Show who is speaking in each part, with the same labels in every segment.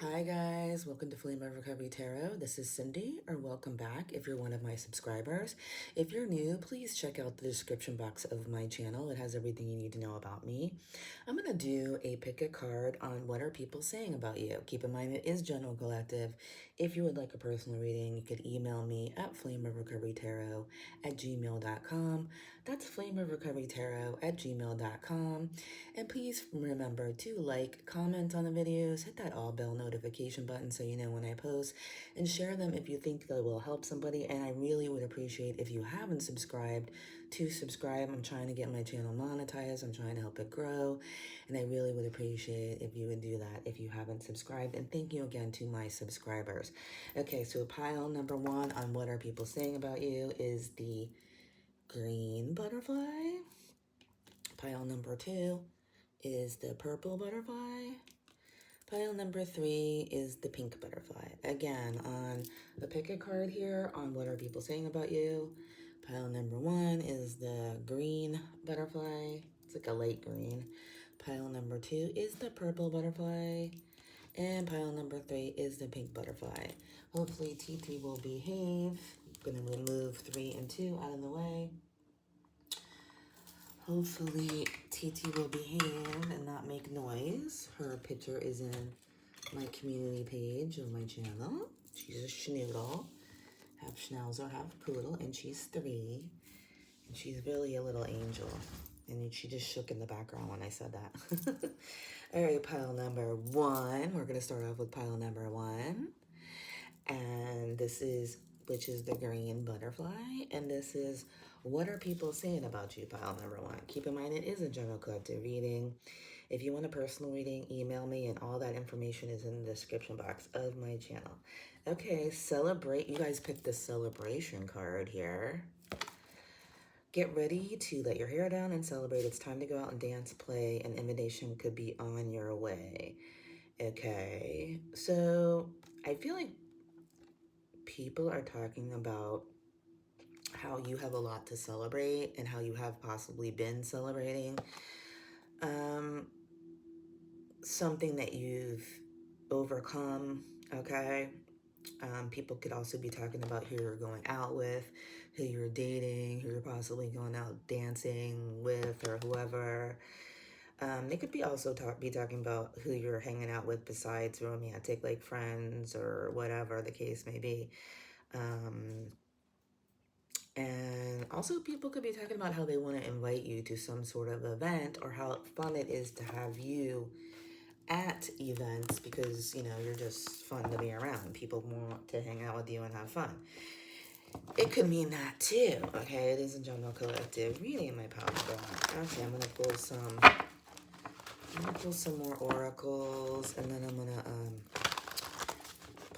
Speaker 1: Hi guys, welcome to Flame of Recovery Tarot. This is Cindy, or welcome back if you're one of my subscribers. If you're new, please check out the description box of my channel. It has everything you need to know about me. I'm going to do a pick a card on what are people saying about you. Keep in mind it is general collective. If you would like a personal reading, you could email me at flameofrecoverytarot@gmail.com. That's flameofrecoverytarot@gmail.com. And please remember to like, comment on the videos, hit that all bell notification button so you know when I post, and share them if you think that will help somebody. And I really would appreciate if you haven't subscribed to subscribe. I'm trying to get my channel monetized. I'm trying to help it grow. And I really would appreciate if you would do that if you haven't subscribed. And thank you again to my subscribers. Okay, so pile number one on what are people saying about you is the green butterfly. Pile number two is the purple butterfly. Pile number three is the pink butterfly. Again, on the pick a card here on what are people saying about you. Pile number one is the green butterfly. It's like a light green. Pile number two is the purple butterfly. And pile number three is the pink butterfly. Hopefully TT will behave. I'm going to remove 3 and 2 out of the way. Hopefully TT will behave and not make noise. Her picture is in my community page of my channel. She's a schnoodle, half schnauzer, half poodle, and she's 3. And she's really a little angel. And she just shook in the background when I said that. All right, pile number one. We're going to start off with pile number one. And which is the green butterfly. And this is, what are people saying about you, pile number one? Keep in mind, it is a general collective reading. If you want a personal reading, email me, and all that information is in the description box of my channel. Okay, celebrate. You guys picked the celebration card here. Get ready to let your hair down and celebrate. It's time to go out and dance, play. An invitation could be on your way. Okay, so I feel like people are talking about how you have a lot to celebrate and how you have possibly been celebrating something that you've overcome. Okay, people could also be talking about who you're going out with, who you're dating, who you're possibly going out dancing with, or whoever. They could be also be talking about who you're hanging out with besides romantic, like friends or whatever the case may be. And also people could be talking about how they want to invite you to some sort of event, or how fun it is to have you at events because, you know, you're just fun to be around. People want to hang out with you and have fun. It could mean that too, okay? It is a general collective reading, my pal. Okay, I'm going to pull some more oracles, and then I'm going to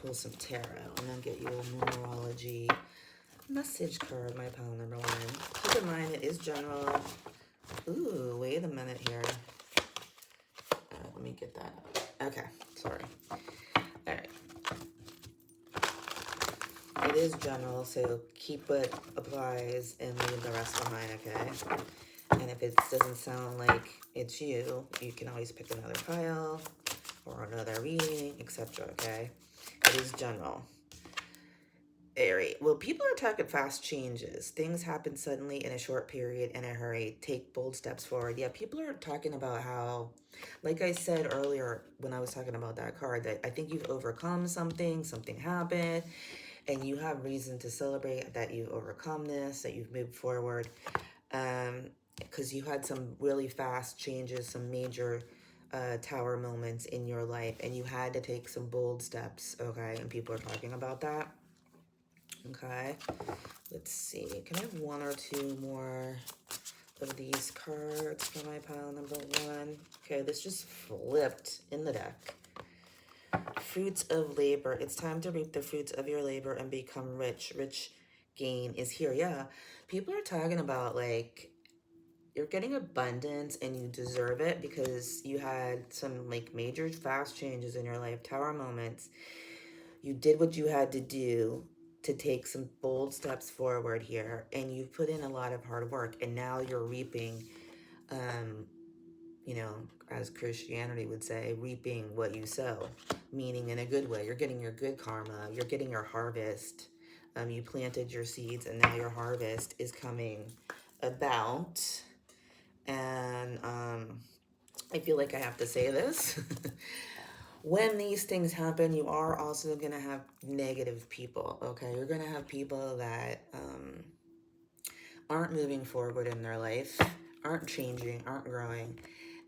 Speaker 1: pull some tarot, and then get you a numerology message card, my pile number one. Keep in mind, it is general. Ooh, wait a minute here. Let me get that up. Okay, sorry. All right. It is general, so keep what applies and leave the rest behind, okay? And if it doesn't sound like it's you, you can always pick another pile or another reading, etc., okay? It is general. Very well, people are talking fast changes. Things happen suddenly in a short period in a hurry. Take bold steps forward. Yeah, people are talking about how, like I said earlier when I was talking about that card, that I think you've overcome something happened, and you have reason to celebrate that you've overcome this, that you've moved forward. Because you had some really fast changes, some major tower moments in your life, and you had to take some bold steps, okay? And people are talking about that. Okay, let's see. Can I have 1 or 2 more of these cards for my pile number one? Okay, this just flipped in the deck. Fruits of labor. It's time to reap the fruits of your labor and become rich. Rich gain is here. Yeah, people are talking about, like, you're getting abundance and you deserve it because you had some, like, major fast changes in your life, tower moments. You did what you had to do to take some bold steps forward here, and you've put in a lot of hard work, and now you're reaping you know, as Christianity would say, reaping what you sow, meaning in a good way. You're getting your good karma, you're getting your harvest. You planted your seeds, and now your harvest is coming about. And I feel like I have to say this. When these things happen, you are also going to have negative people, okay? You're going to have people that aren't moving forward in their life, aren't changing, aren't growing.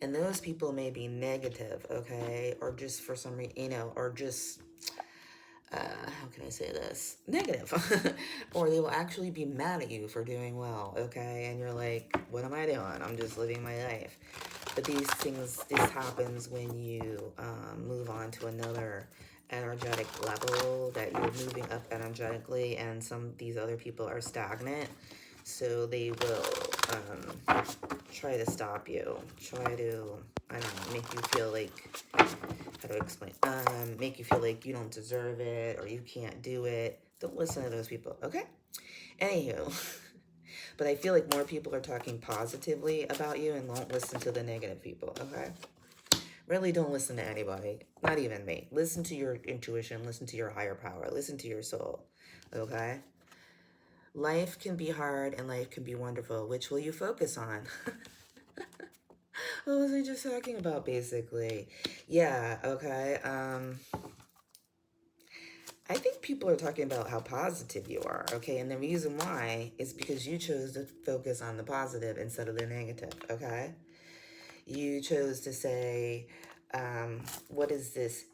Speaker 1: And those people may be negative, okay? Or just for some reason, you know, or just, how can I say this? Negative. Or they will actually be mad at you for doing well, okay? And you're like, what am I doing? I'm just living my life. But these things, this happens when you move on to another energetic level, that you're moving up energetically, and these other people are stagnant. So they will try to stop you, try to, I don't know, make you feel like, how to explain, make you feel like you don't deserve it or you can't do it. Don't listen to those people, okay? Anywho, but I feel like more people are talking positively about you and won't listen to the negative people, okay? Really don't listen to anybody, not even me. Listen to your intuition, listen to your higher power, listen to your soul, okay? Life can be hard and life can be wonderful. Which will you focus on? What was I just talking about, basically? Yeah, okay. I think people are talking about how positive you are, okay? And the reason why is because you chose to focus on the positive instead of the negative, okay? You chose to say, what is this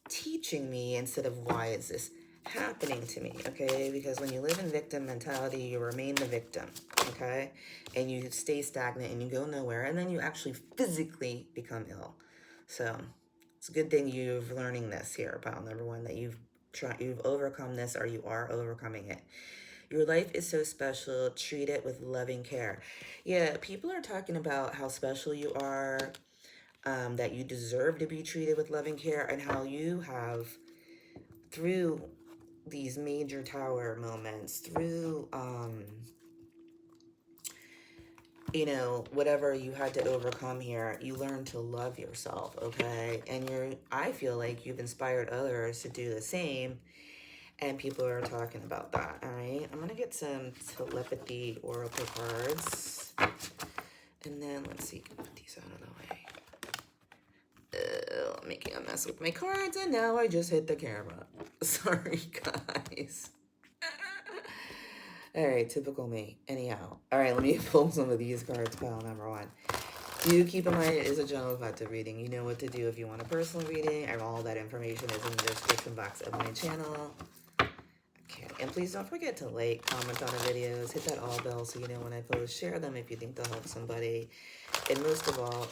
Speaker 1: teaching me instead of why is this happening to me, okay? Because when you live in victim mentality, you remain the victim, okay? And you stay stagnant and you go nowhere, and then you actually physically become ill. So it's a good thing you're learning this here, pal number one, that you've overcome this, or you are overcoming it. Your life is so special. Treat it with loving care. Yeah, people are talking about how special you are, that you deserve to be treated with loving care, and how you have, through these major tower moments, through you know, whatever you had to overcome here, you learn to love yourself, okay? And I feel like you've inspired others to do the same, and people are talking about that. All right, I'm gonna get some telepathy oracle cards, and then let's see, put these out of the way. I'm making a mess with my cards, and now I just hit the camera. Sorry, guys. All right, typical me. Anyhow, all right, let me pull some of these cards. Pile number one. Do keep in mind it is a general collective reading. You know what to do if you want a personal reading, and all that information is in the description box of my channel. Okay, and please don't forget to like, comment on the videos, hit that all bell so you know when I post, share them if you think they'll help somebody, and most of all,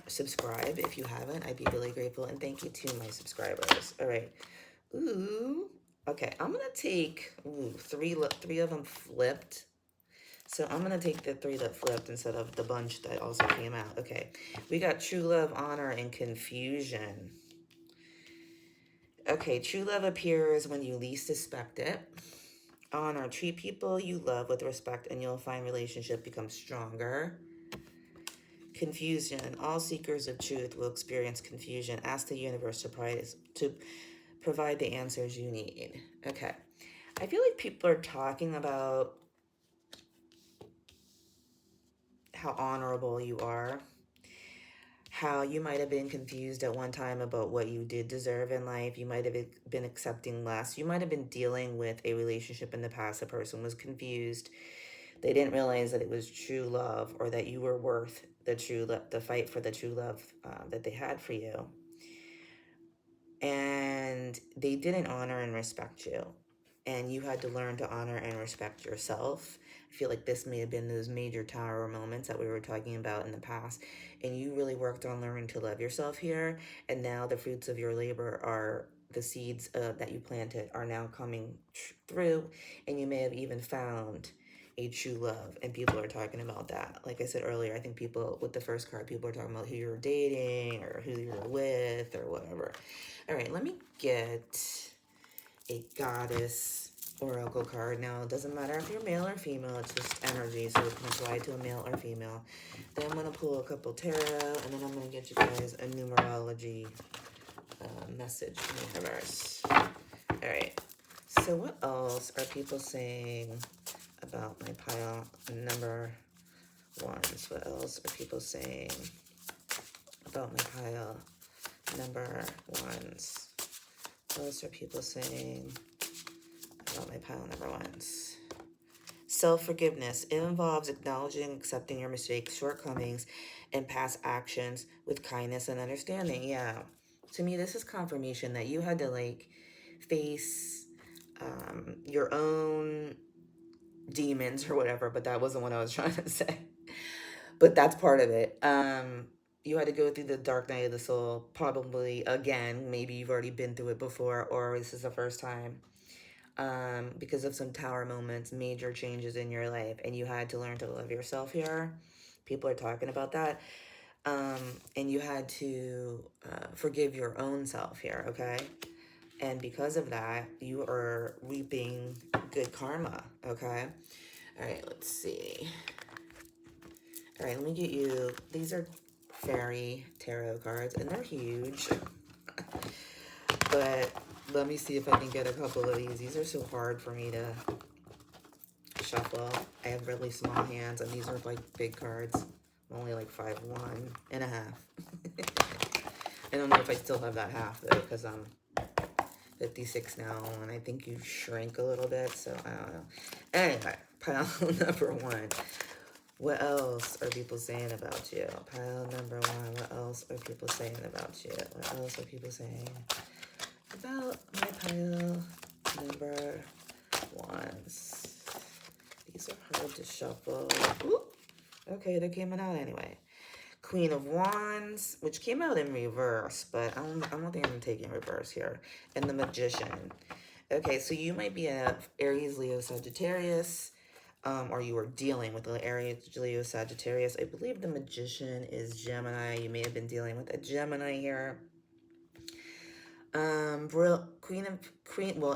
Speaker 1: subscribe if you haven't. I'd be really grateful, and thank you to my subscribers. All right. Ooh. Okay, I'm gonna take three of them flipped. So I'm gonna take the three that flipped instead of the bunch that also came out. Okay, we got true love, honor, and confusion. Okay, true love appears when you least expect it. Honor, treat people you love with respect, and you'll find relationship become stronger. Confusion, all seekers of truth will experience confusion. Ask the universe to provide the answers you need. Okay, I feel like people are talking about how honorable you are, how you might have been confused at one time about what you did deserve in life. You might have been accepting less. You might have been dealing with a relationship in the past. A person was confused. They didn't realize that it was true love, or that you were worth the fight for the true love that they had for you. And they didn't honor and respect you. And you had to learn to honor and respect yourself. I feel like this may have been those major tower moments that we were talking about in the past. And you really worked on learning to love yourself here. And now the fruits of your labor are the seeds that you planted are now coming through. And you may have even found a true love. And people are talking about that. Like I said earlier, I think people, with the first card, people are talking about who you're dating or who you're with or whatever. All right, let me get a goddess oracle card. Now, it doesn't matter if you're male or female, it's just energy, so it can apply to a male or female. Then I'm going to pull a couple tarot, and then I'm going to get you guys a numerology message from the universe. All right. So what else are people saying about my pile number ones? What else are people saying about my pile number ones? What else are people saying about my pile number ones? Self-forgiveness. It involves acknowledging and accepting your mistakes, shortcomings, and past actions with kindness and understanding. Yeah. To me, this is confirmation that you had to, like, face your own demons or whatever, but that wasn't what I was trying to say. But that's part of it. You had to go through the dark night of the soul, probably again. Maybe you've already been through it before, or this is the first time. Because of some tower moments, major changes in your life, and you had to learn to love yourself here. People are talking about that. And you had to forgive your own self here, okay? And because of that, you are reaping good karma, okay? All right, let's see. All right, let me get you, these are fairy tarot cards, and they're huge. But let me see if I can get a couple of these. These are so hard for me to shuffle. I have really small hands, and these are like big cards. I'm only like 5'1.5". I don't know if I still have that half though, because I'm 56 now, and I think you shrink a little bit, so I don't know. Anyway, pile number one. What else are people saying about you? Pile number one. What else are people saying about you? What else are people saying about my pile number ones? These are hard to shuffle. Ooh. Okay, they're coming out anyway. Queen of Wands, which came out in reverse, but I don't think I'm taking reverse here. And the Magician. Okay, so you might be a Aries, Leo, Sagittarius, or you are dealing with the Aries, Leo, Sagittarius. I believe the Magician is Gemini. You may have been dealing with a Gemini here. Well,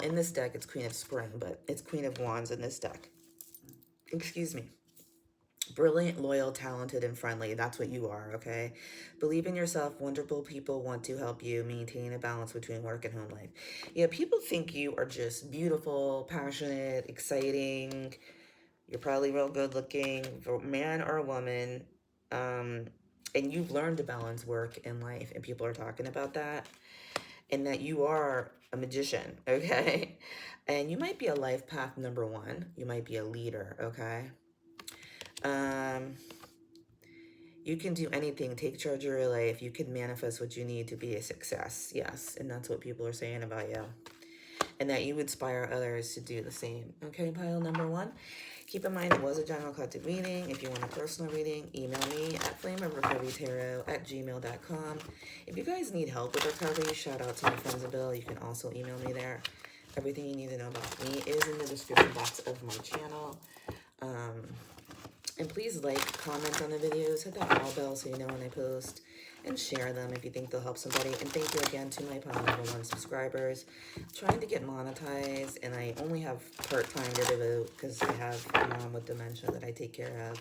Speaker 1: in this deck, it's Queen of Spring, but it's Queen of Wands in this deck. Excuse me. Brilliant, loyal, talented, and friendly. That's what you are, okay? Believe in yourself. Wonderful people want to help you maintain a balance between work and home life. Yeah, people think you are just beautiful, passionate, exciting. You're probably real good looking, man or a woman. And you've learned to balance work and life, and people are talking about that. And that you are a magician, okay? And you might be a life path number one. You might be a leader, okay? You can do anything. Take charge of your life. You can manifest what you need to be a success. Yes, and that's what people are saying about you. And that you inspire others to do the same. Okay, pile number one. Keep in mind, it was a general collective reading. If you want a personal reading, email me at flameofrecoverytarot@gmail.com. If you guys need help with recovery, shout out to my friends Bill. You can also email me there. Everything you need to know about me is in the description box of my channel. And please like, comment on the videos, hit that bell so you know when I post, and share them if you think they'll help somebody. And thank you again to my pile number one subscribers. I'm trying to get monetized, and I only have part-time to devote because I have a mom with dementia that I take care of,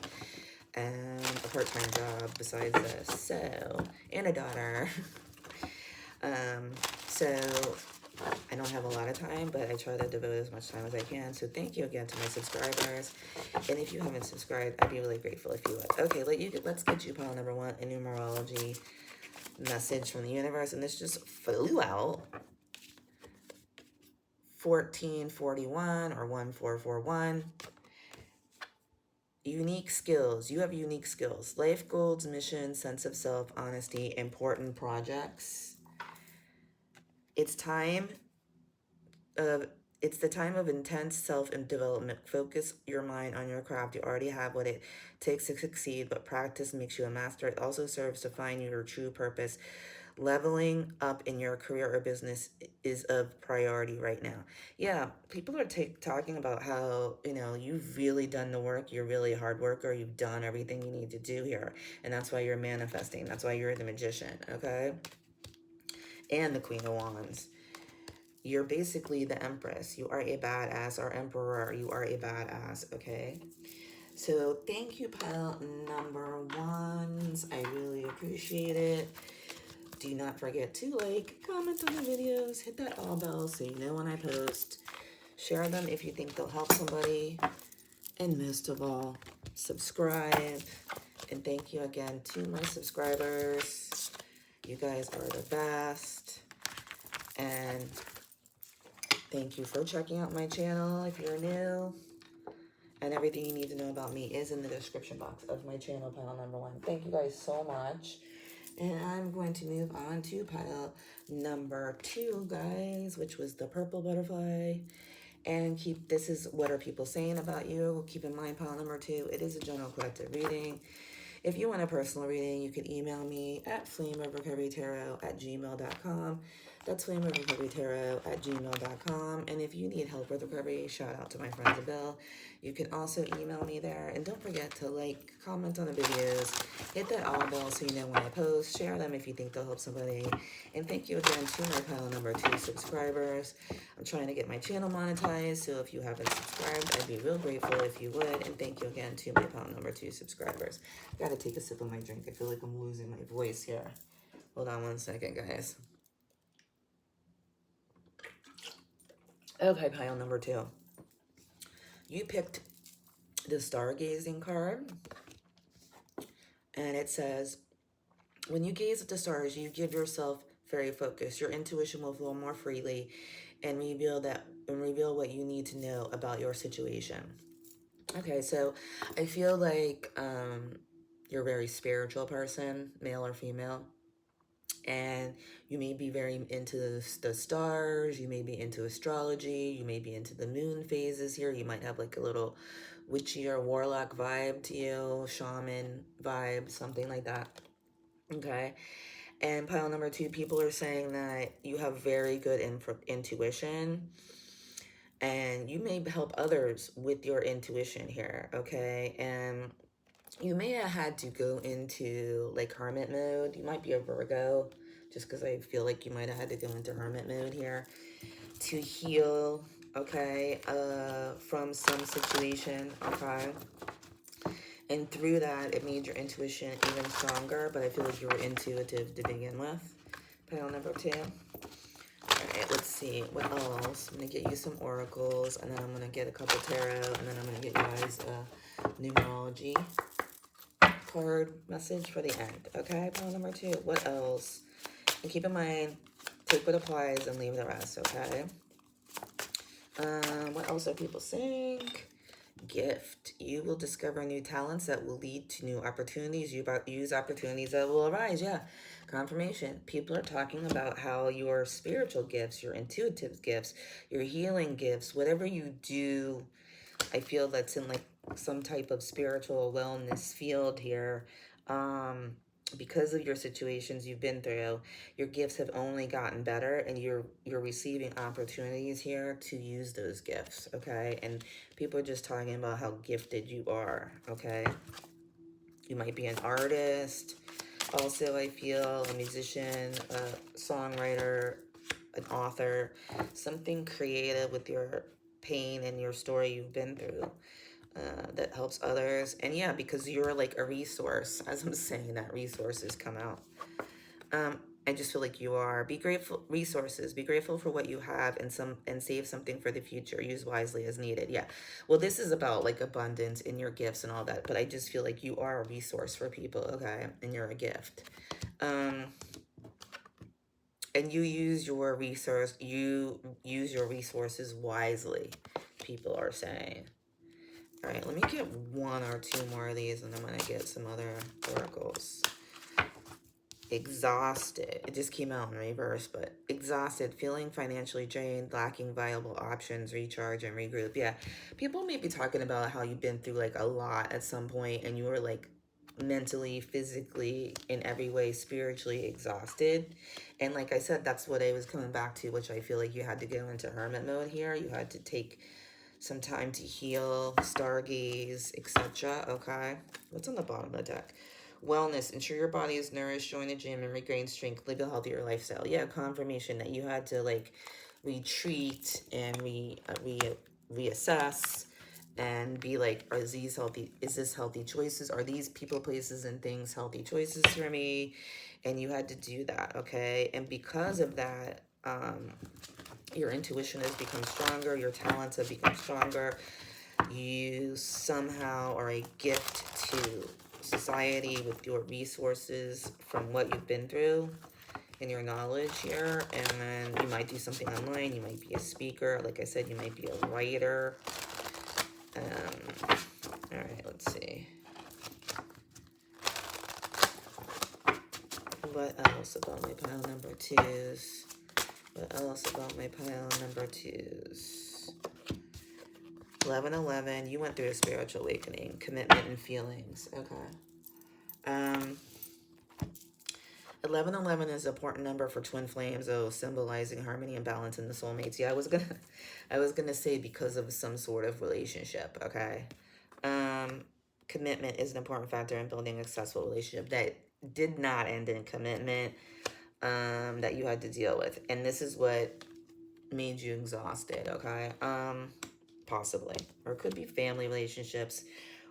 Speaker 1: and a part-time job besides this, so, and a daughter. So I don't have a lot of time, but I try to devote as much time as I can. So thank you again to my subscribers. And if you haven't subscribed, I'd be really grateful if you would. Okay, let's get you pile number one, a numerology message from the universe. And this just flew out. 1441 or 1441. Unique skills. You have unique skills. Life goals, mission, sense of self, honesty, important projects. It's the time of intense self-development. Focus your mind on your craft. You already have what it takes to succeed, but practice makes you a master. It also serves to find your true purpose. Leveling up in your career or business is a priority right now. Yeah, people are talking about how, you've really done the work. You're really a hard worker. You've done everything you need to do here. And that's why you're manifesting. That's why you're the magician, okay? And the Queen of Wands. you're basically the Empress. You are a badass, or Emperor. You are a badass, okay? So thank you, pile number ones. I really appreciate it. Do not forget to like, comment on the videos, hit that all bell so you know when I post. Share them if you think they'll help somebody. And most of all, subscribe. And thank you again to my subscribers. You guys are the best. And thank you for checking out my channel if you're new. And everything you need to know about me is in the description box of my channel, pile number one. Thank you guys so much. And I'm going to move on to pile number two, guys, which was the purple butterfly. And this is what are people saying about you. Keep in mind, pile number two, it is a general collective reading. If you want a personal reading, you can email me at flameofrecoverytarot@gmail.com. That's flameofrecoverytarot@gmail.com. And if you need help with recovery, shout out to my friend Bill. You can also email me there. And don't forget to like, comment on the videos, hit that all bell so you know when I post, share them if you think they'll help somebody. And thank you again to my pile number two subscribers. I'm trying to get my channel monetized, so if you haven't subscribed, I'd be real grateful if you would. And thank you again to my pile number two subscribers. Gotta take a sip of my drink. I feel like I'm losing my voice here. Hold on one second, guys. Okay, pile number two. You picked the stargazing card, and it says, when you gaze at the stars, you give yourself very focused. Your intuition will flow more freely and reveal what you need to know about your situation. Okay, so I feel like you're a very spiritual person, male or female. And you may be very into the stars, you may be into astrology, you may be into the moon phases here. You might have like a little witchy or warlock vibe to you, shaman vibe, something like that. Okay. And pile number two, people are saying that you have very good intuition, and you may help others with your intuition here. Okay. And you may have had to go into like hermit mode. You might be a Virgo, just because I feel like you might have had to go into hermit mode here to heal, okay, from some situation, okay? And through that, it made your intuition even stronger, but I feel like you were intuitive to begin with. Pile number two. All right, let's see, what else? I'm going to get you some oracles, and then I'm going to get a couple tarot, and then I'm going to get you guys a numerology card message for the end. Okay, pile number two. What else? And keep in mind, take what applies and leave the rest. Okay. What else are people saying? Gift. You will discover new talents that will lead to new opportunities. You use opportunities that will arise. Yeah. Confirmation. People are talking about how your spiritual gifts, your intuitive gifts, your healing gifts, whatever you do, I feel that's in like some type of spiritual wellness field here. Because of your situations you've been through, your gifts have only gotten better, and you're receiving opportunities here to use those gifts, okay? And people are just talking about how gifted you are, okay? You might be an artist. Also, I feel a musician, a songwriter, an author, something creative with your pain and your story you've been through. That helps others. And yeah, because you're like a resource, as I'm saying that, resources come out. I just feel like you are. Be grateful, resources. Be grateful for what you have, and save something for the future. Use wisely as needed. Yeah. Well, this is about like abundance in your gifts and all that, but I just feel like you are a resource for people, okay? And you're a gift. And you use your resources wisely, people are saying. All right, let me get one or two more of these, and I'm going to get some other oracles. Exhausted. It just came out in reverse, but exhausted, feeling financially drained, lacking viable options, recharge and regroup. Yeah, people may be talking about how you've been through like a lot at some point, and you were like mentally, physically, in every way, spiritually exhausted. And like I said, that's what I was coming back to, which I feel like you had to go into hermit mode here. You had to take some time to heal, stargaze, etc. Okay, what's on the bottom of the deck? Wellness. Ensure your body is nourished, join the gym, and regain strength. Live a healthier lifestyle. Yeah, confirmation that you had to like retreat and reassess and be like, are these healthy? Is this healthy choices? Are these people, places, and things healthy choices for me? And you had to do that, okay? And because of that, your intuition has become stronger, your talents have become stronger. You somehow are a gift to society with your resources from what you've been through and your knowledge here. And then you might do something online, you might be a speaker, like I said, you might be a writer. All right, let's see. What else about my pile number twos? What else about my pile number twos? 1111, you went through a spiritual awakening, commitment and feelings. Okay. 1111 is an important number for twin flames, symbolizing harmony and balance in the soulmates. Yeah, I was gonna say because of some sort of relationship. Okay. Commitment is an important factor in building a successful relationship that did not end in commitment, that you had to deal with, and this is what made you exhausted. Okay. Possibly, or it could be family relationships,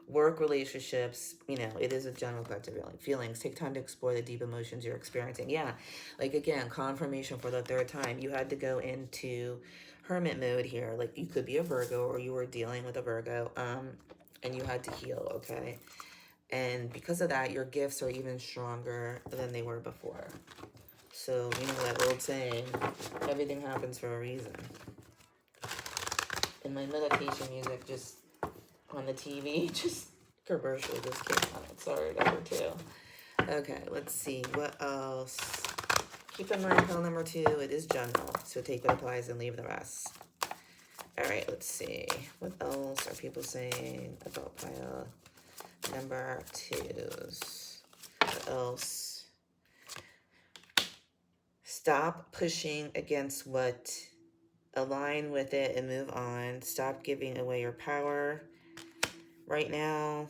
Speaker 1: work relationships. It is a general collective feelings. Take time to explore the deep emotions you're experiencing. Yeah, like again, confirmation for the third time. You had to go into hermit mode here. Like you could be a Virgo, or you were dealing with a Virgo, and you had to heal. Okay, and because of that, your gifts are even stronger than they were before. So you know that old saying, everything happens for a reason. And my meditation music just on the TV, just commercial just came on. Sorry, number two. Okay, let's see. What else? Keep in mind, pile number two, it is general. So take what applies and leave the rest. All right, let's see. What else are people saying about pile number twos? What else? Stop pushing against what, align with it and move on. Stop giving away your power right now.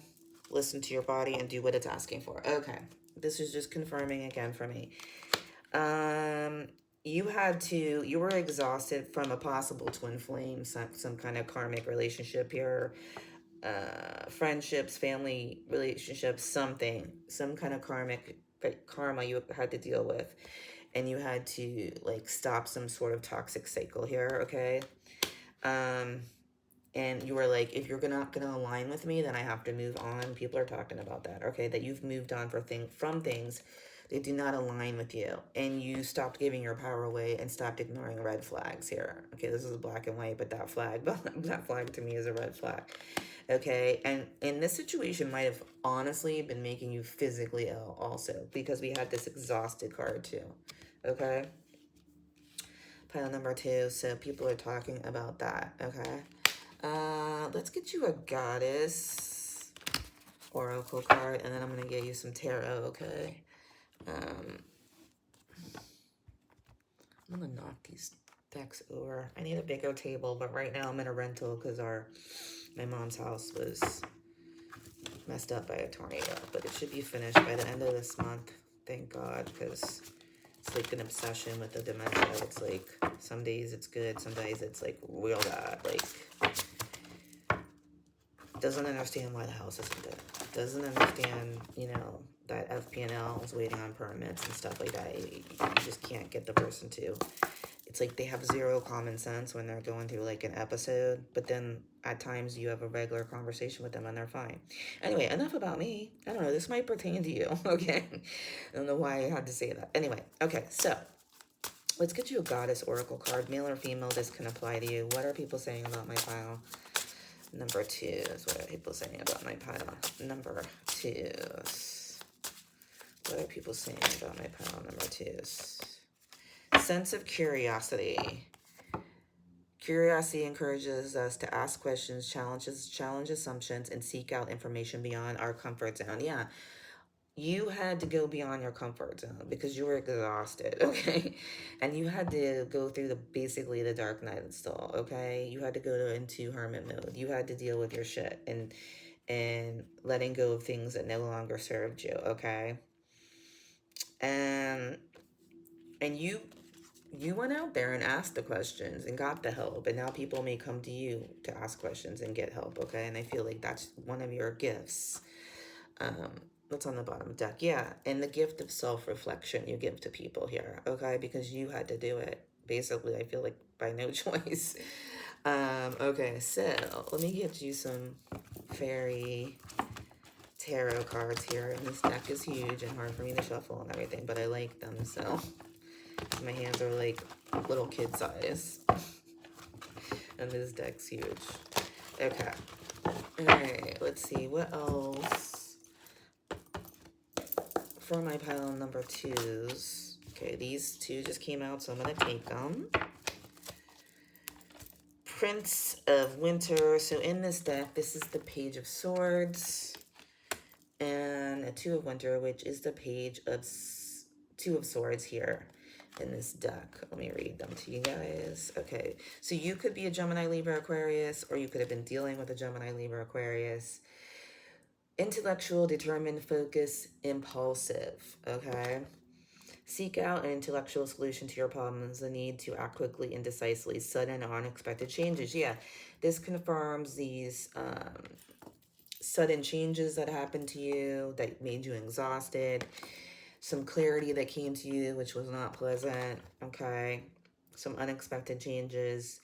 Speaker 1: Listen to your body and do what it's asking for. Okay, this is just confirming again for me. You were exhausted from a possible twin flame, some kind of karmic relationship here, friendships, family relationships, some kind of karma you had to deal with, and you had to like stop some sort of toxic cycle here. Okay. And you were like, if you're not gonna align with me, then I have to move on. People are talking about that, okay? That you've moved on from things that do not align with you, and you stopped giving your power away and stopped ignoring red flags here. Okay, this is black and white, but that flag to me is a red flag. Okay, and this situation might have honestly been making you physically ill also, because we had this exhausted card too. Okay, pile number two. So people are talking about that. Okay. Let's get you a goddess oracle card, and then I'm gonna get you some tarot. Okay. I'm gonna knock these decks over. I need a bigger table, but right now I'm in a rental because my mom's house was messed up by a tornado. But it should be finished by the end of this month. Thank God, because it's like an obsession with the dementia. It's like some days it's good, some days it's like real bad. Like, doesn't understand why the house isn't good. Doesn't understand, that FP&L is waiting on permits and stuff like that. You just can't get the person to. It's like they have zero common sense when they're going through like an episode, but then at times you have a regular conversation with them and they're fine. Anyway, enough about me. I don't know, this might pertain to you, okay? I don't know why I had to say that. Anyway, okay, so let's get you a goddess oracle card. Male or female, this can apply to you. What are people saying about my pile? Number twos. What are people saying about my pile? Number twos. What are people saying about my pile? Number twos. Sense of curiosity. Curiosity encourages us to ask questions, challenge assumptions, and seek out information beyond our comfort zone. Yeah, you had to go beyond your comfort zone because you were exhausted, okay? And you had to go through basically the dark night of the soul, okay? You had to go into hermit mode. You had to deal with your shit and letting go of things that no longer served you, okay? And you you went out there and asked the questions and got the help, and now people may come to you to ask questions and get help, okay? And I feel like that's one of your gifts. Um, what's on the bottom deck? Yeah, and the gift of self-reflection you give to people here, okay? Because you had to do it. Basically, I feel like by no choice. Okay, so let me get you some fairy tarot cards here. And this deck is huge and hard for me to shuffle and everything, but I like them, so my hands are like little kid size. And this deck's huge. Okay. Alright, let's see. What else? For my pile number 2s. Okay, these 2 just came out, so I'm going to take them. Prince of Winter. So in this deck, this is the Page of Swords. And a 2 of Winter, which is the Page of 2 of Swords here in this deck. Let me read them to you guys. Okay, so you could be a Gemini, Libra, Aquarius, or you could have been dealing with a Gemini, Libra, Aquarius. Intellectual, determined, focused, impulsive, okay? Seek out an intellectual solution to your problems, the need to act quickly and decisively, sudden or unexpected changes. Yeah, this confirms these sudden changes that happened to you that made you exhausted. Some clarity that came to you, which was not pleasant, okay? Some unexpected changes.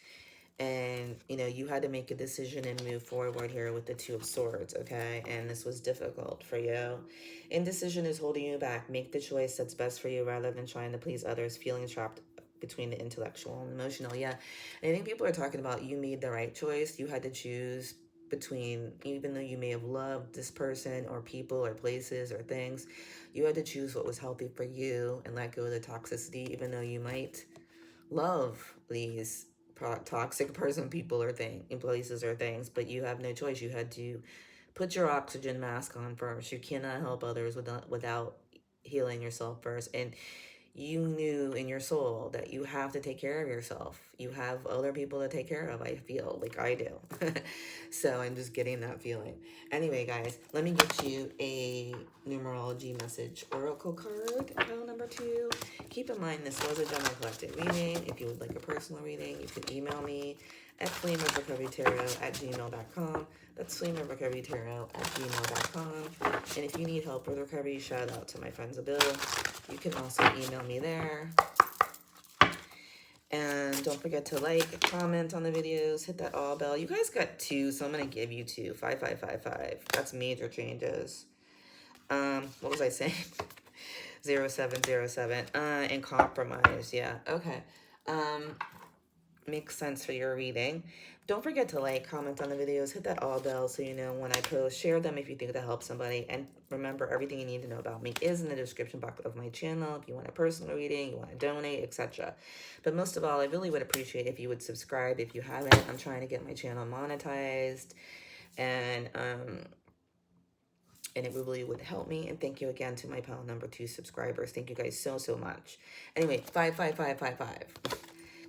Speaker 1: And, you know, you had to make a decision and move forward here with the 2 of Swords, okay? And this was difficult for you. Indecision is holding you back. Make the choice that's best for you rather than trying to please others, feeling trapped between the intellectual and emotional. Yeah, and I think people are talking about you made the right choice. You had to choose between, even though you may have loved this person or people or places or things, you had to choose what was healthy for you and let go of the toxicity, even though you might love these toxic person, people, or places or things, but you have no choice. You had to put your oxygen mask on first. You cannot help others without healing yourself first. And you knew in your soul that you have to take care of yourself. You have other people to take care of, I feel like I do. So I'm just getting that feeling. Anyway, guys, let me get you a numerology message oracle card, pile number 2. Keep in mind, this was a general collective reading. If you would like a personal reading, you can email me at flameofrecoverytarot@gmail.com. That's flameofrecoverytarot@gmail.com. And if you need help with recovery, shout out to my friends Bill. You can also email me there. And don't forget to like, comment on the videos, hit that all bell. You guys got 2, so I'm going to give you 2. 5555. That's major changes. What was I saying? 0707. And compromise. Yeah, okay. Makes sense for your reading. Don't forget to like, comment on the videos, hit that all bell so you know when I post. Share them if you think they'll help somebody. And remember, everything you need to know about me is in the description box of my channel. If you want a personal reading, you want to donate, etc. But most of all, I really would appreciate if you would subscribe if you haven't. I'm trying to get my channel monetized. And it really would help me. And thank you again to my pile number 2 subscribers. Thank you guys so, so much. Anyway, 55555.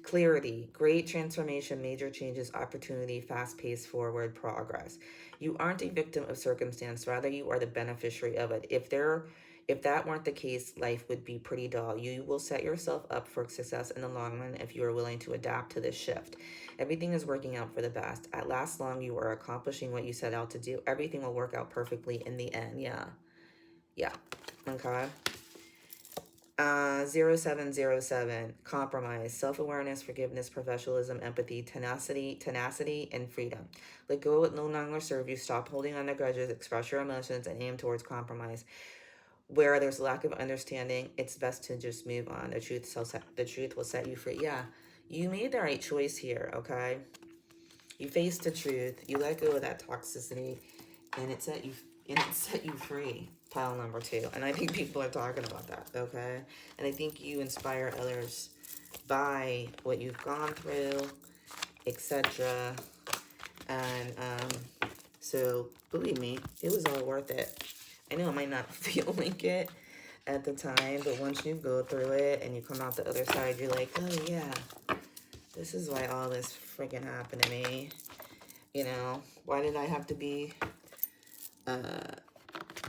Speaker 1: Clarity, great transformation, major changes, opportunity, fast-paced forward progress. You aren't a victim of circumstance, rather you are the beneficiary of it. If that weren't the case, life would be pretty dull. You will set yourself up for success in the long run if you are willing to adapt to this shift. Everything is working out for the best. At last long, you are accomplishing what you set out to do. Everything will work out perfectly in the end. Yeah. Okay. 0707, compromise, self-awareness, forgiveness, professionalism, empathy, tenacity, and freedom. Let go of what no longer serve you. Stop holding on to grudges, express your emotions, and aim towards compromise. Where there's lack of understanding, it's best to just move on. The truth will set you free. Yeah, you made the right choice here, okay? You faced the truth. You let go of that toxicity, and it set you free. Pile number 2. And I think people are talking about that, okay? And I think you inspire others by what you've gone through, etc. And so believe me, it was all worth it. I know it might not feel like it at the time, but once you go through it and you come out the other side, you're like, oh yeah, this is why all this freaking happened to me. You know, why did I have to be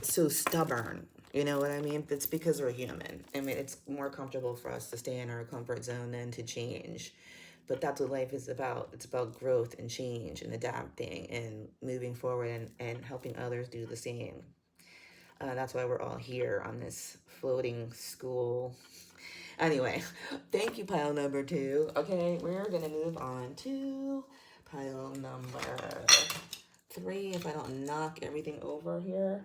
Speaker 1: so stubborn? You know what I mean? It's because we're human. I mean, it's more comfortable for us to stay in our comfort zone than to change. But that's what life is about. It's about growth and change and adapting and moving forward and helping others do the same. That's why we're all here on this floating school. Anyway, thank you, pile number 2. Okay, we're going to move on to pile number 3, if I don't knock everything over here.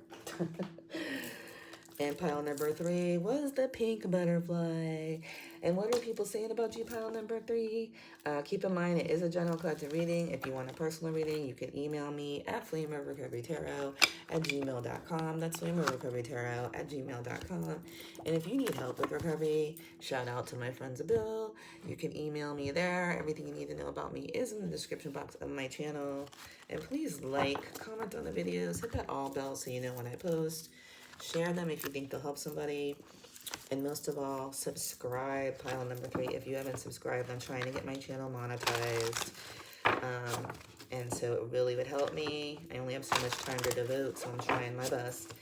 Speaker 1: And pile number 3 was the pink butterfly. And what are people saying about you, pile number 3? Keep in mind, it is a general collective reading. If you want a personal reading, you can email me at flameofrecoverytarot@gmail.com. That's flameofrecoverytarot@gmail.com. And if you need help with recovery, shout out to my friends Bill. You can email me there. Everything you need to know about me is in the description box of my channel. And please like, comment on the videos, hit that all bell so you know when I post. Share them if you think they'll help somebody. And most of all, subscribe, pile number 3. If you haven't subscribed, I'm trying to get my channel monetized. And so it really would help me. I only have so much time to devote, so I'm trying my best.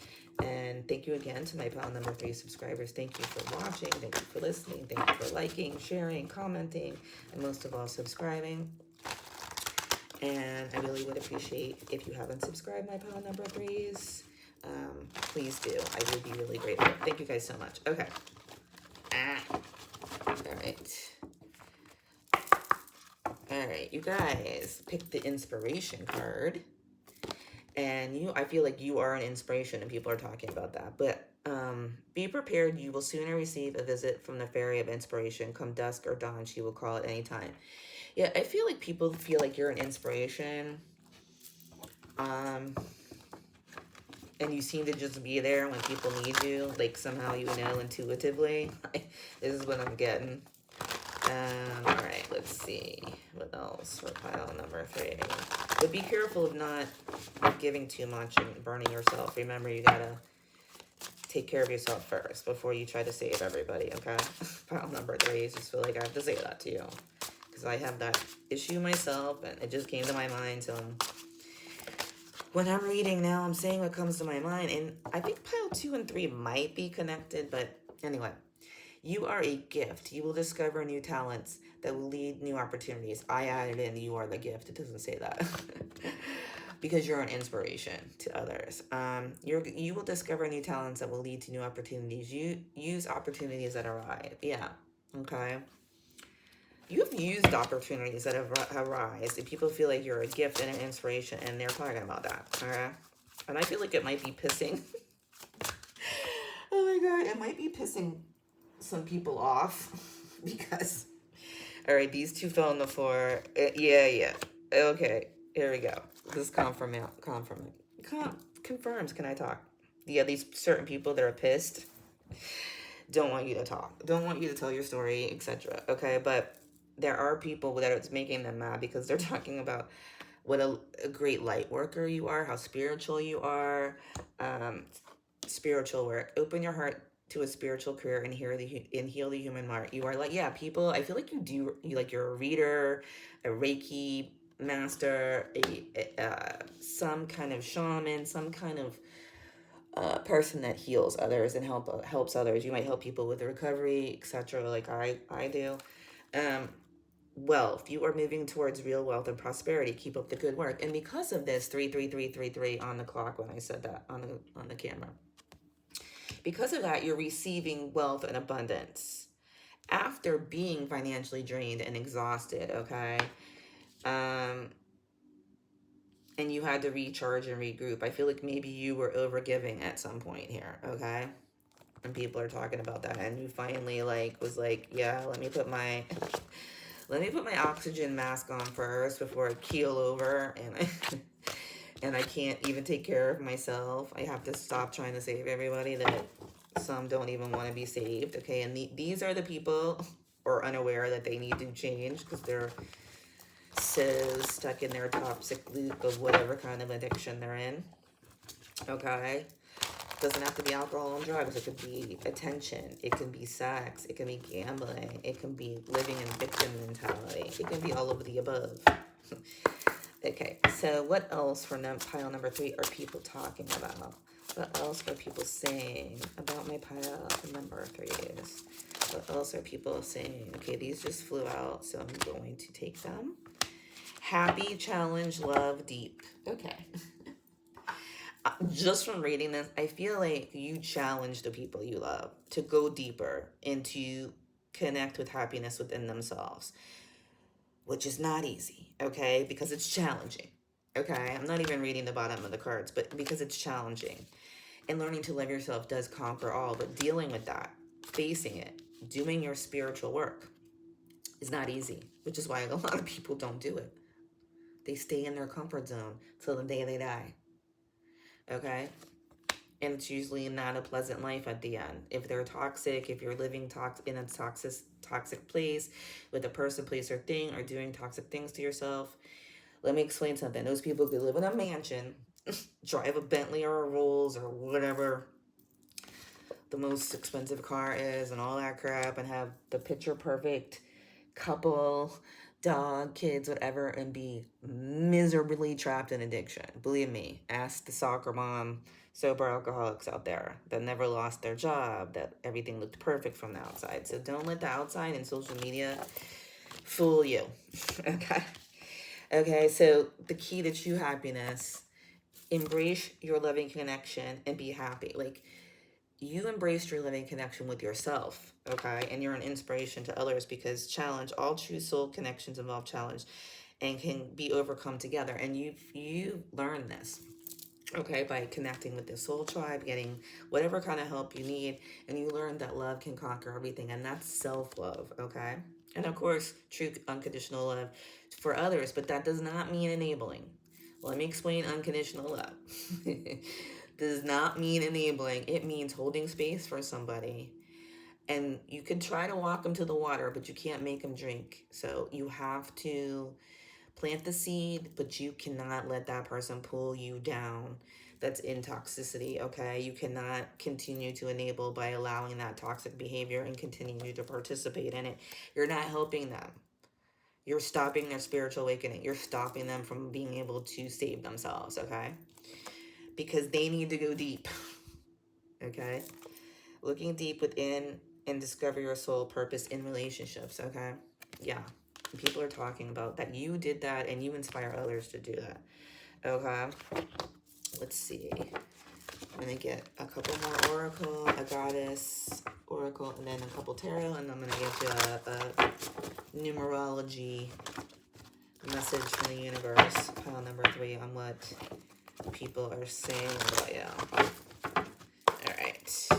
Speaker 1: And thank you again to my pile number 3 subscribers. Thank you for watching. Thank you for listening. Thank you for liking, sharing, commenting, and most of all, subscribing. And I really would appreciate if you haven't subscribed my pile number 3s. Please do. I would be really grateful. Thank you guys so much. Okay. All right, you guys picked the inspiration card. And I feel like you are an inspiration and people are talking about that. But be prepared. You will sooner receive a visit from the fairy of inspiration. Come dusk or dawn, she will call at any time. Yeah, I feel like people feel like you're an inspiration. And you seem to just be there when people need you. Like, somehow you know intuitively. This is what I'm getting. Alright, let's see. What else for pile number 3? But be careful of not giving too much and burning yourself. Remember, you gotta take care of yourself first before you try to save everybody, okay? Pile number 3, I just feel like I have to say that to you. Because I have that issue myself, and it just came to my mind, so when I'm reading now, I'm saying what comes to my mind. And I think pile 2 and 3 might be connected, but anyway. You are a gift. You will discover new talents that will lead new opportunities. I added in, you are the gift. It doesn't say that. Because you're an inspiration to others. You will discover new talents that will lead to new opportunities. You use opportunities that arrive. Yeah. Okay. You've used opportunities that have arise. And people feel like you're a gift and an inspiration, and they're talking about that. Okay. And I feel like it might be pissing. Oh my God. It might be pissing some people off because, all right, these 2 fell on the floor. Yeah. Okay, here we go. This confirms. Can I talk? Yeah, these certain people that are pissed don't want you to talk, don't want you to tell your story, etc. Okay, but there are people that it's making them mad because they're talking about what a great light worker you are, how spiritual you are. Spiritual work. Open your heart to a spiritual career and heal the human heart. You are like, yeah, people, I feel like you're a reader, a Reiki master, some kind of shaman, some kind of person that heals others and helps others. You might help people with recovery, etc. Like I do. Wealth. You are moving towards real wealth and prosperity. Keep up the good work. And because of this, 33333 on the clock when I said that on the camera. Because of that, you're receiving wealth and abundance after being financially drained and exhausted, okay? And you had to recharge and regroup. I feel like maybe you were overgiving at some point here, okay? And people are talking about that. And you finally was like, yeah, let me put my oxygen mask on first before I keel over and I can't even take care of myself. I have to stop trying to save everybody that some don't even want to be saved, okay? And these are the people who are unaware that they need to change because they're so stuck in their toxic loop of whatever kind of addiction they're in, okay? Doesn't have to be alcohol and drugs. It could be attention. It can be sex. It can be gambling. It can be living in victim mentality. It can be all of the above. Okay, so what else for pile number 3 are people talking about? What else are people saying about my pile number 3s? What else are people saying? Okay, these just flew out, so I'm going to take them. Happy, challenge, love, deep. Okay. Just from reading this, I feel like you challenge the people you love to go deeper and to connect with happiness within themselves, which is not easy, okay? Because it's challenging, okay? I'm not even reading the bottom of the cards, but because it's challenging. And learning to love yourself does conquer all, but dealing with that, facing it, doing your spiritual work is not easy, which is why a lot of people don't do it. They stay in their comfort zone till the day they die, okay? And it's usually not a pleasant life at the end. If they're toxic, if you're living in a toxic place with a person, place, or thing, or doing toxic things to yourself, let me explain something. Those people could live in a mansion, drive a Bentley or a Rolls or whatever the most expensive car is and all that crap, and have the picture perfect couple, dog, kids, whatever, and be miserably trapped in addiction. Believe me, ask the soccer mom, sober alcoholics out there that never lost their job, that everything looked perfect from the outside. So don't let the outside and social media fool you. Okay. Okay, so the key to true happiness, embrace your loving connection and be happy. Like, you embraced your living connection with yourself, okay? And you're an inspiration to others, because challenge, all true soul connections involve challenge and can be overcome together. And you learn this, okay, by connecting with the soul tribe, getting whatever kind of help you need, and you learn that love can conquer everything, and that's self-love, okay? And of course, true unconditional love for others, but that does not mean enabling. Let me explain unconditional love. Does not mean enabling. It means holding space for somebody. And you can try to walk them to the water, but you can't make them drink. So you have to plant the seed, but you cannot let that person pull you down. That's in toxicity, okay? You cannot continue to enable by allowing that toxic behavior and continue to participate in it. You're not helping them. You're stopping their spiritual awakening. You're stopping them from being able to save themselves, okay? Because they need to go deep, okay? Looking deep within and discover your soul purpose in relationships, okay? Yeah. People are talking about that. You did that and you inspire others to do that, okay? Let's see. I'm going to get a couple more oracle, a goddess oracle, and then a couple tarot, and I'm going to get you a numerology message from the universe, pile number 3, on what people are saying about you. All right.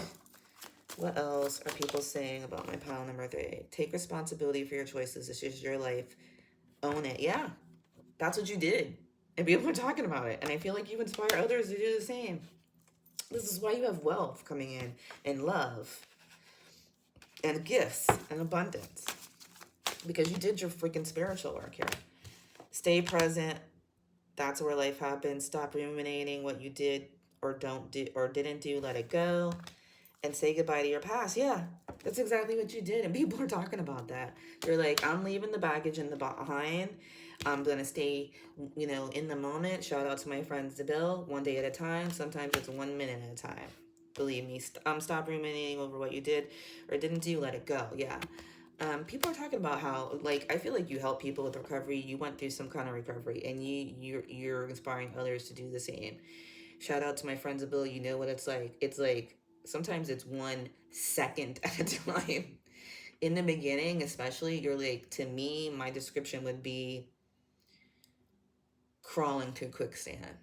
Speaker 1: What else are people saying about my pile number 3? Take responsibility for your choices. This is your life. Own it. Yeah, that's what you did. And people are talking about it. And I feel like you inspire others to do the same. This is why you have wealth coming in, and love, and gifts, and abundance. Because you did your freaking spiritual work here. Stay present. That's where life happens. Stop ruminating what you did or don't do or didn't do. Let it go. And say goodbye to your past. Yeah, that's exactly what you did. And people are talking about that. You're like, I'm leaving the baggage in the behind. I'm going to stay, in the moment. Shout out to my friend Zabil. One day at a time. Sometimes it's 1 minute at a time. Believe me, stop ruminating over what you did or didn't do. Let it go. Yeah. People are talking about how, like, I feel like you help people with recovery. You went through some kind of recovery, and you're inspiring others to do the same. Shout out to my friends Zabil. You know what it's like. It's like, sometimes it's 1 second at a time. In the beginning, especially, you're like, to me, my description would be crawling to quicksand.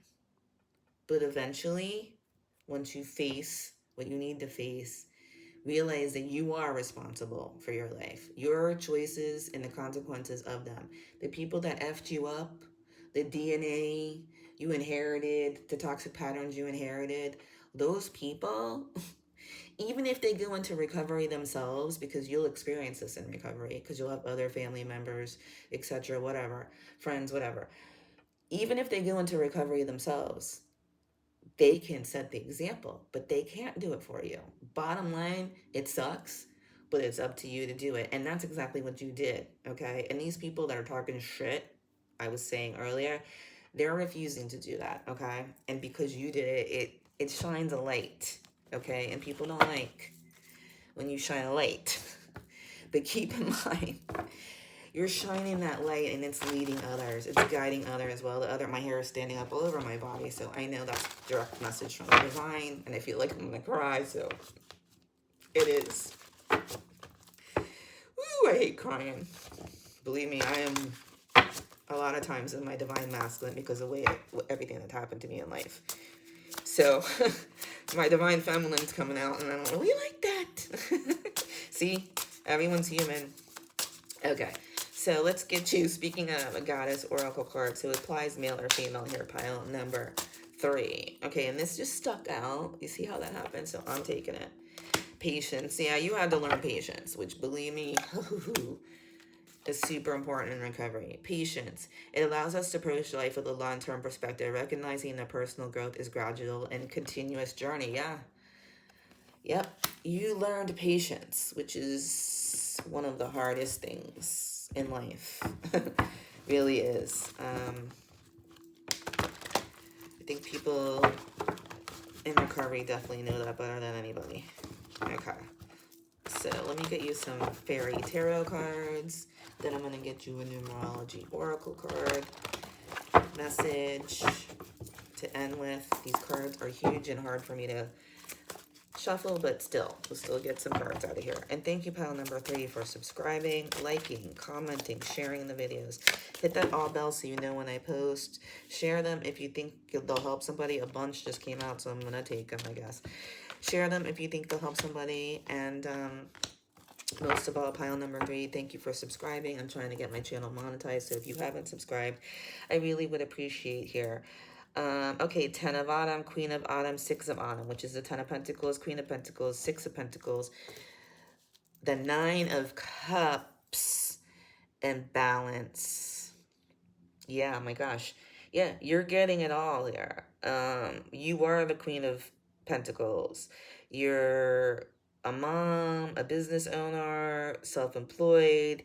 Speaker 1: But eventually, once you face what you need to face, realize that you are responsible for your life, your choices, and the consequences of them. The people that effed you up, the DNA you inherited, the toxic patterns you inherited, those people, even if they go into recovery themselves, because you'll experience this in recovery, because you'll have other family members, etc., whatever, friends, whatever. Even if they go into recovery themselves, they can set the example, but they can't do it for you. Bottom line, it sucks, but it's up to you to do it. And that's exactly what you did, okay? And these people that are talking shit, I was saying earlier, they're refusing to do that, okay? And because you did it, it shines a light, okay? And people don't like when you shine a light. But keep in mind, you're shining that light and it's leading others. It's guiding others as well. My hair is standing up all over my body, so I know that's a direct message from the divine, and I feel like I'm gonna cry, so it is. Woo, I hate crying. Believe me, I am a lot of times in my divine masculine because of everything that happened to me in life. So my divine feminine's coming out, and I don't really like that. See, everyone's human. Okay, so let's get to, speaking of a goddess oracle card, so it applies male or female here, pile number 3. Okay, and this just stuck out. You see how that happened? So I'm taking it. Patience. Yeah, you had to learn patience, which, believe me, is super important in recovery. Patience. It allows us to approach life with a long-term perspective, recognizing that personal growth is gradual and continuous journey. Yeah. Yep. You learned patience, which is one of the hardest things in life. Really is. I think people in recovery definitely know that better than anybody. Okay. So let me get you some fairy tarot cards. Then I'm going to get you a numerology oracle card. Message to end with. These cards are huge and hard for me to shuffle, but we'll still get some cards out of here. And thank you, pile number 3, for subscribing, liking, commenting, sharing the videos. Hit that all bell so you know when I post. Share them if you think they'll help somebody. A bunch just came out, so I'm going to take them, I guess. Share them if you think they'll help somebody. And most of all, pile number 3, thank you for subscribing. I'm trying to get my channel monetized, so if you haven't subscribed, I really would appreciate here. Okay, 10 of Autumn, Queen of Autumn, 6 of Autumn, which is the 10 of Pentacles, Queen of Pentacles, 6 of Pentacles, the 9 of Cups, and Balance. Yeah, oh my gosh. Yeah, you're getting it all here. You are the Queen of Pentacles. You're a mom, a business owner, self-employed,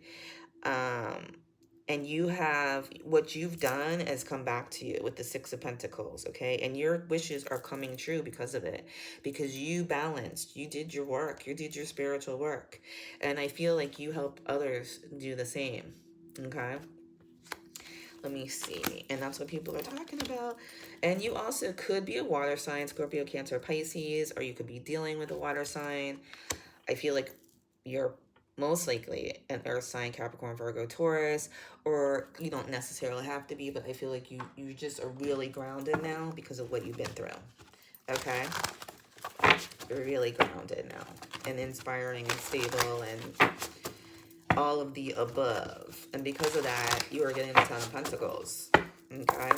Speaker 1: and you have, what you've done has come back to you with the 6 of Pentacles, okay? And your wishes are coming true because of it, because you balanced, you did your work, you did your spiritual work, and I feel like you helped others do the same, okay? Let me see. And that's what people are talking about. And you also could be a water sign, Scorpio, Cancer, Pisces, or you could be dealing with a water sign. I feel like you're most likely an earth sign, Capricorn, Virgo, Taurus, or you don't necessarily have to be, but I feel like you just are really grounded now because of what you've been through. Okay? You're really grounded now and inspiring and stable and all of the above. And because of that, you are getting the 10 of Pentacles. Okay?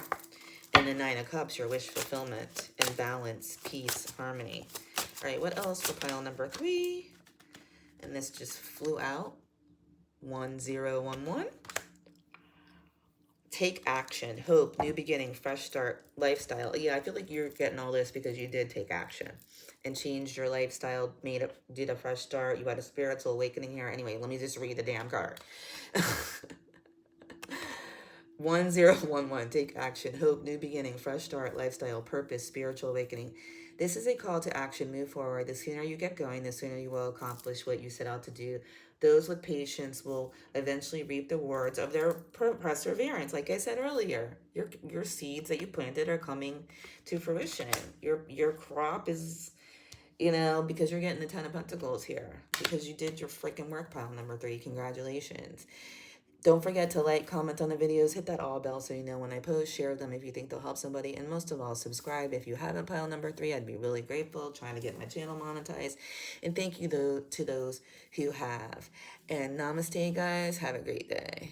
Speaker 1: And the 9 of Cups, your wish fulfillment and balance, peace, harmony. All right, what else for pile number 3? And this just flew out. 1011. Take action, hope, new beginning, fresh start, lifestyle. Yeah, I feel like you're getting all this because you did take action and changed your lifestyle, did a fresh start. You had a spiritual awakening here. Anyway, let me just read the damn card. 1011. Take action, hope, new beginning, fresh start, lifestyle, purpose, spiritual awakening. This is a call to action. Move forward. The sooner you get going, the sooner you will accomplish what you set out to do. Those with patience will eventually reap the rewards of their perseverance. Like I said earlier, your seeds that you planted are coming to fruition. Your crop is, because you're getting the 10 of Pentacles here. Because you did your freaking work, pile number 3. Congratulations. Don't forget to like, comment on the videos, hit that all bell so you know when I post, share them if you think they'll help somebody, and most of all, subscribe if you haven't, pile number 3. I'd be really grateful, trying to get my channel monetized. And thank you to those who have. And namaste, guys. Have a great day.